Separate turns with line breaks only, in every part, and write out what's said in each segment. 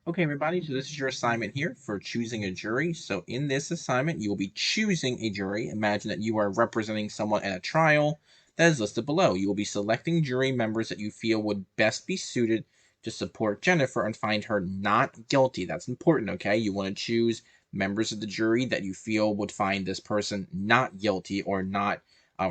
Okay, everybody, so this is your assignment here for choosing a jury. So in this assignment, you will be choosing a jury. Imagine that you are representing someone at a trial that is listed below. You will be selecting jury members that you feel would best be suited to support Jennifer and find her not guilty. That's important, okay? You want to choose members of the jury that you feel would find this person not guilty or not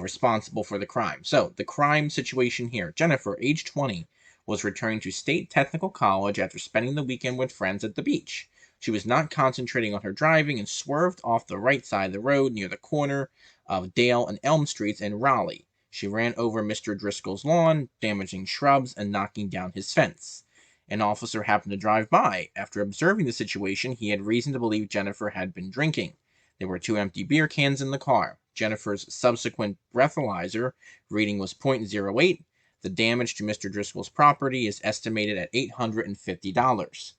responsible for the crime. So the crime situation here, Jennifer, age 20, was returning to State Technical College after spending the weekend with friends at the beach. She was not concentrating on her driving and swerved off the right side of the road near the corner of Dale and Elm Streets in Raleigh. She ran over Mr. Driscoll's lawn, damaging shrubs and knocking down his fence. An officer happened to drive by. After observing the situation, he had reason to believe Jennifer had been drinking. There were 2 empty beer cans in the car. Jennifer's subsequent breathalyzer reading was .08. The damage to Mr. Driscoll's property is estimated at $850.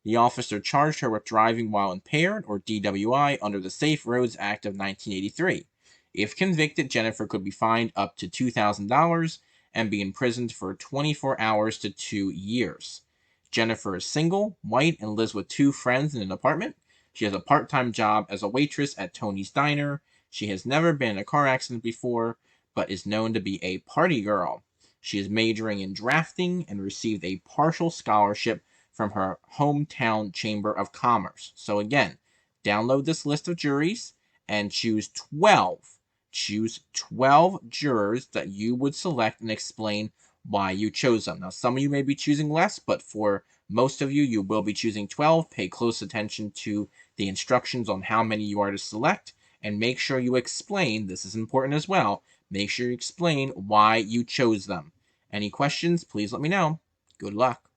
The officer charged her with driving while impaired, or DWI, under the Safe Roads Act of 1983. If convicted, Jennifer could be fined up to $2,000 and be imprisoned for 24 hours to 2 years. Jennifer is single, white, and lives with 2 friends in an apartment. She has a part-time job as a waitress at Tony's Diner. She has never been in a car accident before, but is known to be a party girl. She is majoring in drafting and received a partial scholarship from her hometown Chamber of Commerce. So again, download this list of juries and choose 12. Choose 12 jurors that you would select and explain why you chose them. Now, some of you may be choosing less, but for most of you, you will be choosing 12. Pay close attention to the instructions on how many you are to select, and make sure you explain, this is important as well, make sure you explain why you chose them. Any questions, please let me know. Good luck.